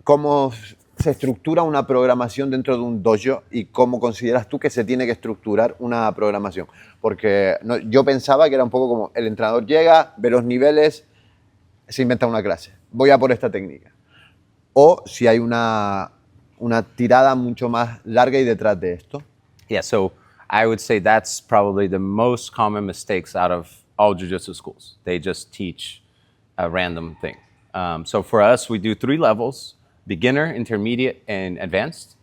cómo se estructura una programación dentro de un dojo y cómo consideras tú que se tiene que estructurar una programación. Porque yo pensaba que era un poco como el entrenador llega, ve los niveles, se inventa una clase. Voy a por esta técnica. O si hay una tirada mucho más larga y detrás de esto. Yeah, so I would say that's probably the most common mistakes out of all jiu-jitsu schools. They just teach a random thing. So for us, we do 3 levels: beginner, intermediate, and advanced.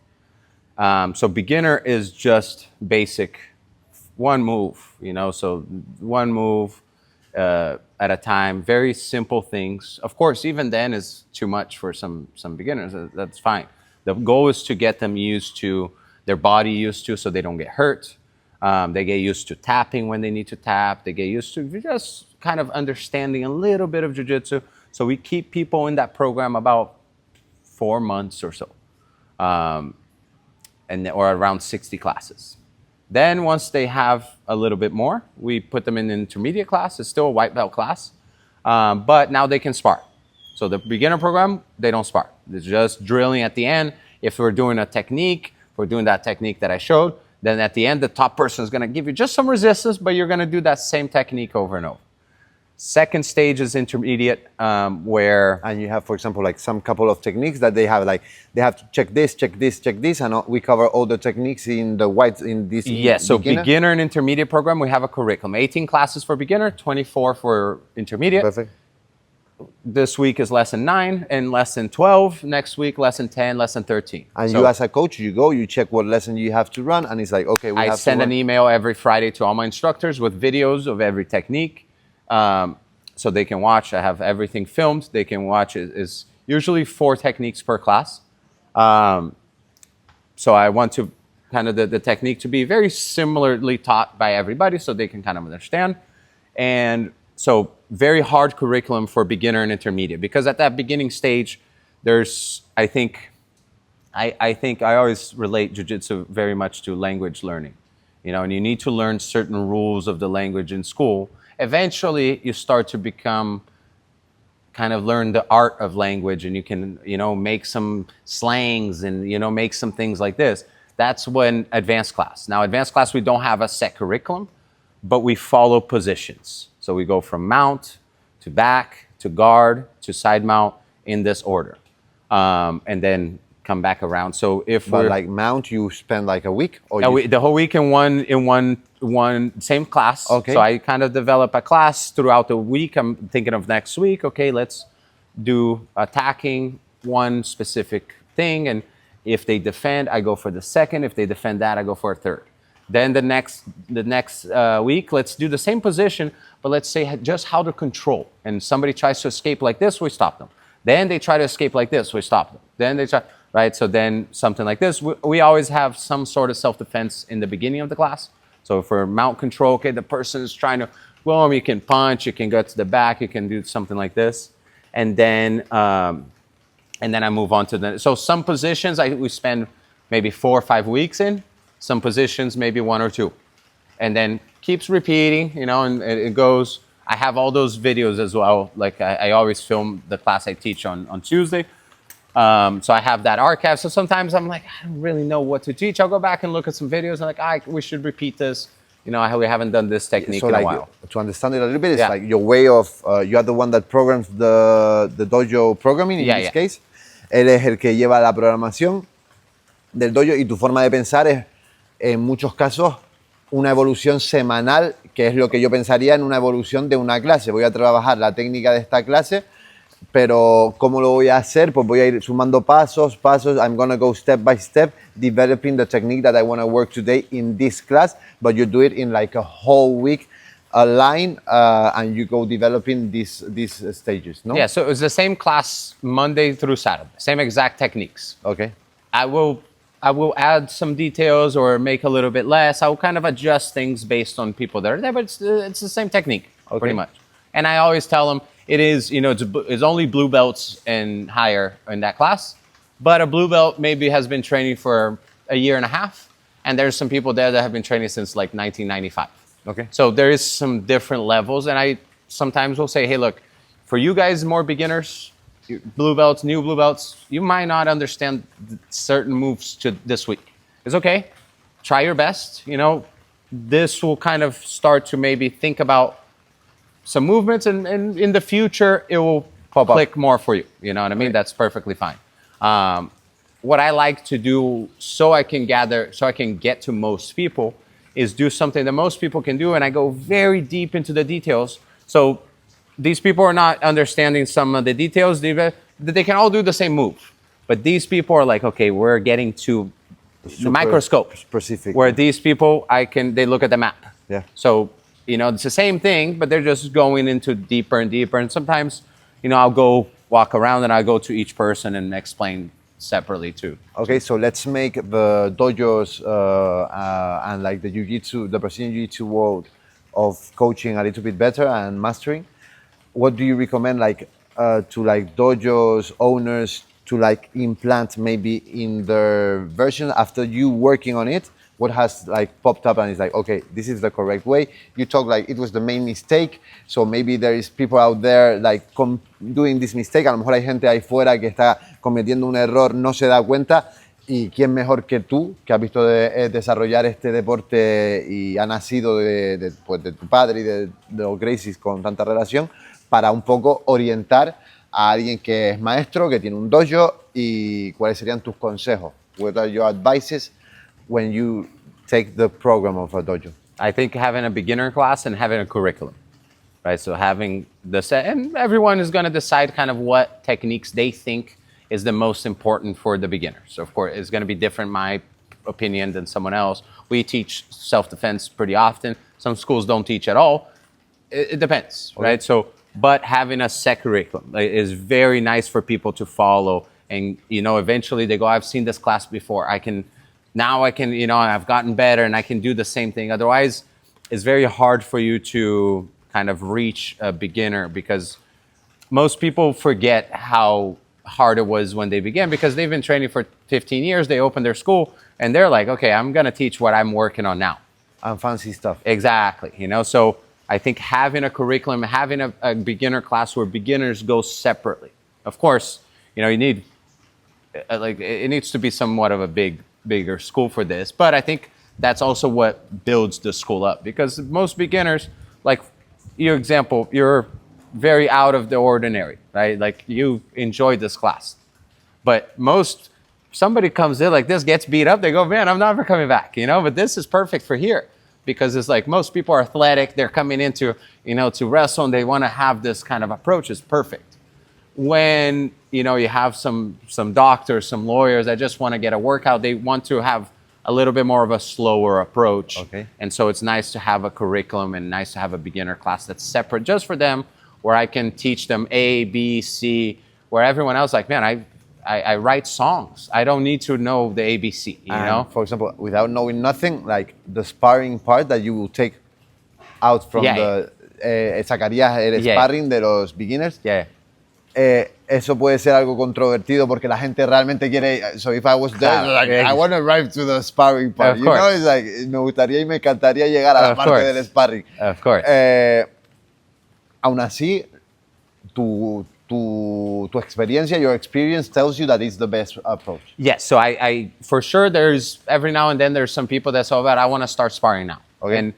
So beginner is just basic, one move, so one move at a time, very simple things. Of course, even then is too much for some beginners. That's fine. The goal is to get them used to, their body used to, so they don't get hurt. They get used to tapping when they need to tap. They get used to just kind of understanding a little bit of jiu-jitsu. So we keep people in that program about 4 months or so, or around 60 classes. Then once they have a little bit more, we put them in the intermediate class. It's still a white belt class, but now they can spar. So the beginner program, they don't spar. It's just drilling at the end. If we're doing a technique, we're doing that technique that I showed, then at the end, the top person is going to give you just some resistance, but you're going to do that same technique over and over. Second stage is intermediate, where... And you have, for example, like some couple of techniques that they have, like they have to check this, and we cover all the techniques in the white, in this Yeah, so beginner and intermediate program, we have a curriculum. 18 classes for beginner, 24 for intermediate. Perfect. This week is lesson 9 and lesson 12. Next week, lesson 10, lesson 13. And so you as a coach, you go, you check what lesson you have to run, and it's like, okay, we have to I send an email every Friday to all my instructors with videos of every technique. So they can watch. I have everything filmed. They can watch. It's usually 4 techniques per class. So I want to kind of the technique to be very similarly taught by everybody so they can kind of understand. And so very hard curriculum for beginner and intermediate, because at that beginning stage, there's, I think I always relate jiu-jitsu very much to language learning, and you need to learn certain rules of the language in school. Eventually, you start to become kind of learn the art of language, and you can, make some slangs and, make some things like this. That's when advanced class. Now, advanced class, we don't have a set curriculum, but we follow positions. So we go from mount to back to guard to side mount in this order, and then come back around. So if we're like mount, you spend like a week, or the whole week in one same class. Okay. So I kind of develop a class throughout the week. I'm thinking of next week. Okay, let's do attacking one specific thing, and if they defend, I go for the second. If they defend that, I go for a third. Then the next week, let's do the same position, but let's say just how to control. And somebody tries to escape like this, we stop them. Then they try to escape like this, we stop them. Then they try, right? So then something like this. We always have some sort of self-defense in the beginning of the class. So for mount control, okay, the person is trying to, well, you can punch, you can go to the back, you can do something like this. And then I move on to the, so some positions we spend maybe 4 or 5 weeks in. Some positions, maybe 1 or 2. And then keeps repeating, and it goes. I have all those videos as well. Like I always film the class I teach on Tuesday. So I have that archive. So sometimes I'm like, I don't really know what to teach. I'll go back and look at some videos and we should repeat this. We haven't done this technique in a while. To understand it a little bit, it's like your way of, you are the one that programs the dojo programming in this case. Él es el que lleva la programación del dojo y tu forma de pensar es, en muchos casos, una evolución semanal, que es lo que yo pensaría en una evolución de una clase. Voy a trabajar la técnica de esta clase, pero ¿cómo lo voy a hacer? Pues voy a ir sumando pasos. I'm going to go step by step, developing the technique that I want to work today in this class, but you do it in like a whole week, a line, and you go developing these stages, no? Yeah, so it's the same class Monday through Saturday, same exact techniques. Okay. I will add some details or make a little bit less. I will kind of adjust things based on people that are there, but it's the same technique, pretty much. And I always tell them it is, it's only blue belts and higher in that class, but a blue belt maybe has been training for a year and a half, and there's some people there that have been training since like 1995. Okay. So there is some different levels, and I sometimes will say, hey, look, for you guys more beginners, blue belts, new blue belts, you might not understand certain moves to this week. It's okay. Try your best. This will kind of start to maybe think about some movements, and in the future, it will click more for you. You know what I mean? Right. That's perfectly fine. What I like to do so I can get to most people is do something that most people can do, and I go very deep into the details. So these people are not understanding some of the details. They can all do the same move. But these people are like, okay, we're getting to the microscope. Specific. Where these people, they look at the map. Yeah. So, it's the same thing, but they're just going into deeper and deeper. And sometimes, I'll go walk around and I'll go to each person and explain separately too. Okay, so let's make the dojos and like the jiu-jitsu, the Brazilian jiu-jitsu world of coaching a little bit better and mastering. What do you recommend to dojos, owners to implant maybe in their version after you working on it? What has popped up and it's okay, this is the correct way. You talk it was the main mistake, so maybe there is people out there doing this mistake. A lo mejor hay gente ahí fuera que está cometiendo un error, no se da cuenta, y quién mejor que tú, que has visto desarrollar este deporte y ha nacido de tu padre y de los Gracies con tanta relación, para un poco orientar a alguien que es maestro, que tiene un dojo, y cuáles serían tus consejos. What are your advices when you take the program of a dojo? I think having a beginner class and having a curriculum, right? So having and everyone is going to decide kind of what techniques they think is the most important for the beginner. So of course, it's going to be different, my opinion, than someone else. We teach self-defense pretty often. Some schools don't teach at all. It depends, okay. Right? So, but having a set curriculum is very nice for people to follow. And, eventually they go, I've seen this class before. Now I can, I've gotten better and I can do the same thing. Otherwise, it's very hard for you to kind of reach a beginner, because most people forget how hard it was when they began, because they've been training for 15 years. They open their school and they're like, okay, I'm going to teach what I'm working on now. And fancy stuff. Exactly. So I think having a curriculum, having a beginner class where beginners go separately. Of course, you need, it needs to be somewhat of a bigger school for this, but I think that's also what builds the school up, because most beginners, your example, you're very out of the ordinary, right? You enjoy this class, but somebody comes in like this, gets beat up, they go, man, I'm never coming back, but this is perfect for here, because it's most people are athletic, they're coming into, to wrestle, and they want to have this kind of approach. Is perfect. When, you have some doctors, some lawyers that just want to get a workout, they want to have a little bit more of a slower approach. Okay. And so it's nice to have a curriculum and nice to have a beginner class that's separate just for them, where I can teach them A, B, C, where everyone else man, I write songs. I don't need to know the ABC, you know? For example, without knowing nothing, the sparring part that you will take out from sacarías el sparring de los beginners. Yeah. Eso puede ser algo controvertido porque la gente realmente quiere. So if I was there, I want to arrive to the sparring part. Of course. It's me gustaría y me encantaría llegar a la parte del sparring. Of course. Aún así, tu experiencia, your experience tells you that it's the best approach. Yes. So I for sure, there's every now and then there's some people that say, I want to start sparring now. Okay. And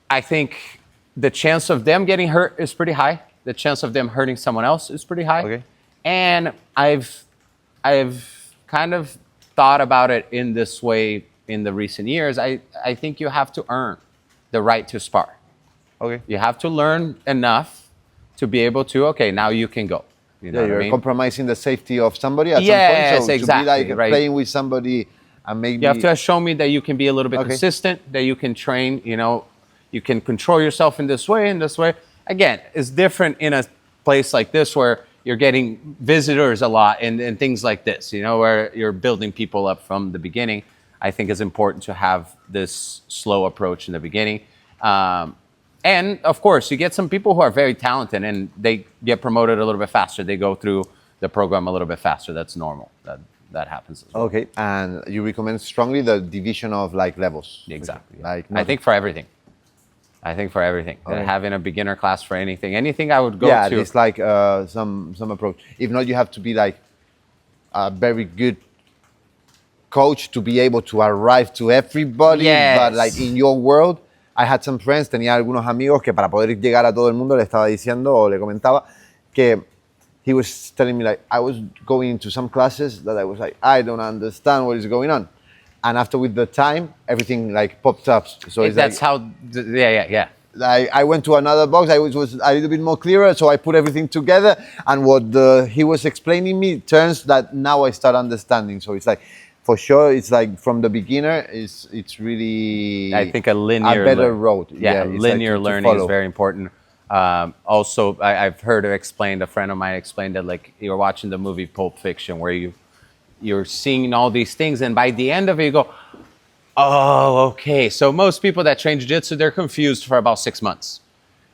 I think the chance of them getting hurt is pretty high. The chance of them hurting someone else is pretty high. Okay. And I've kind of thought about it in this way in the recent years. I think you have to earn the right to spar. Okay. You have to learn enough to be able to, now you can go. You're compromising the safety of somebody at some point. So exactly. To be playing with somebody and maybe... You have to show me that you can be a little bit consistent, that you can train, you can control yourself in this way, Again, it's different in a place like this where you're getting visitors a lot and things like this, where you're building people up from the beginning. I think it's important to have this slow approach in the beginning. And of course, you get some people who are very talented and they get promoted a little bit faster. They go through the program a little bit faster. That's normal. That happens as well. Okay, and you recommend strongly the division of levels. Exactly. I think for everything. I think for everything. Having a beginner class for anything I would go to. It's like some approach. If not, you have to be like a very good coach to be able to arrive to everybody. Yes. But like in your world, I had some friends, tenía algunos amigos que para poder llegar a todo el mundo le estaba diciendo o le comentaba que he was telling me like I was going into some classes that I was like, I don't understand what is going on. And after with the time, everything like popped up. So that's like, how, I went to another box. I was a little bit more clearer, so I put everything together. And what he was explaining me turns that now I start understanding. So it's like, for sure, it's like from the beginner, it's really I think a better road. Linear learning is very important. Also, I've heard it explained. A friend of mine explained that like you're watching the movie Pulp Fiction, where you're seeing all these things, and by the end of it, you go, oh, okay. So most people that train jiu-jitsu, they're confused for about 6 months,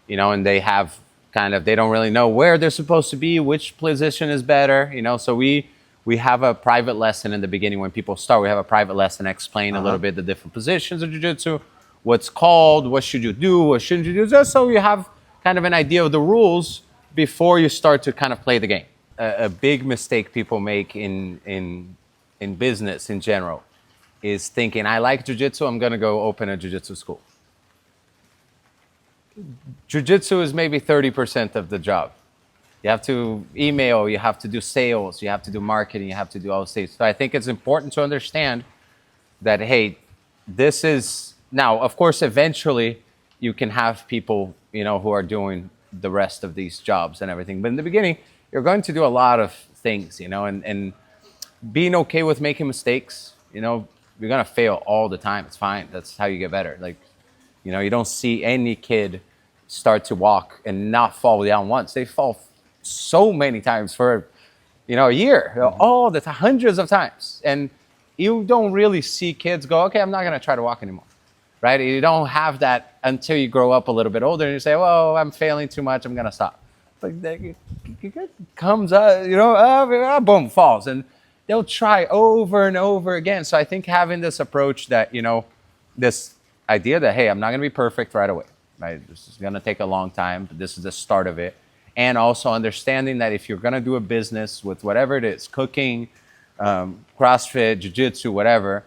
and they have they don't really know where they're supposed to be, which position is better, So we have a private lesson in the beginning when people start. We have a private lesson, explain a little bit the different positions of jiu-jitsu, what's called, what should you do, what shouldn't you do, just so you have kind of an idea of the rules before you start to kind of play the game. A big mistake people make in business in general is thinking, I like jiu-jitsu, I'm going to go open a jiu-jitsu school. Jiu-jitsu is maybe 30% of the job. You have to email, you have to do sales, you have to do marketing, you have to do all those things. So I think it's important to understand that, hey, this is, now, of course, eventually you can have people, who are doing the rest of these jobs and everything. But in the beginning, you're going to do a lot of things, and being okay with making mistakes, you're going to fail all the time. It's fine. That's how you get better. Like, you don't see any kid start to walk and not fall down once. They fall so many times for, a year, all the time, hundreds of times. And you don't really see kids go, okay, I'm not going to try to walk anymore, right? You don't have that until you grow up a little bit older and you say, well, I'm failing too much, I'm going to stop. But it comes up, boom, falls. And they'll try over and over again. So I think having this approach that, this idea that, hey, I'm not going to be perfect right away, right? This is going to take a long time, but this is the start of it. And also understanding that if you're going to do a business with whatever it is, cooking, CrossFit, jiu-jitsu, whatever,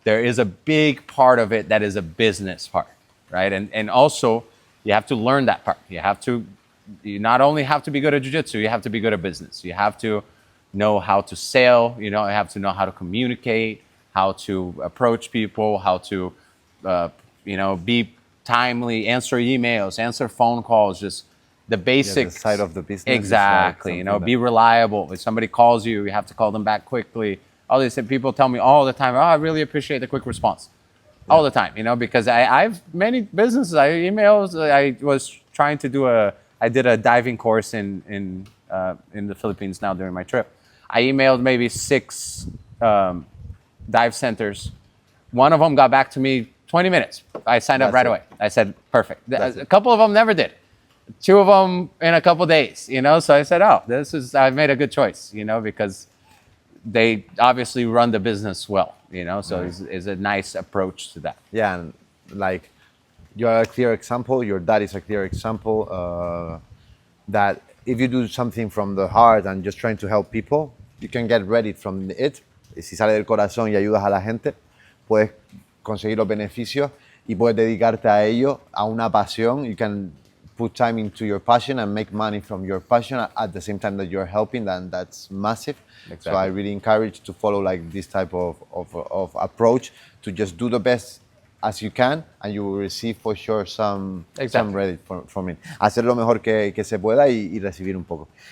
there is a big part of it that is a business part, right? And also, you have to learn that part. You not only have to be good at jiu-jitsu, you have to be good at business. You have to know how to sell, you have to know how to communicate, how to approach people, how to, be timely, answer emails, answer phone calls, just the basic side of the business. Exactly. Be reliable. If somebody calls you, you have to call them back quickly. All these people tell me all the time, oh, I really appreciate the quick response. All the time, because I've many businesses, emails. I was trying to I did a diving course in the Philippines now during my trip. I emailed maybe 6 dive centers. One of them got back to me 20 minutes. I signed up right away. I said, perfect. A couple of them never did. 2 of them in a couple days, So I said, I've made a good choice, because they obviously run the business well, So it's a nice approach to that. Yeah, and like you are a clear example. Your dad is a clear example that if you do something from the heart and just trying to help people, you can get ready from it. Si sale del corazón y ayudas a la gente, puedes conseguir los beneficios y puedes dedicarte a ello, a una pasión. You can put time into your passion and make money from your passion at the same time that you're helping, and that's massive. Exactly. So I really encourage to follow like this type of approach, to just do the best as you can, and you will receive for sure some credit from it. Hacer lo mejor que se pueda y recibir un poco.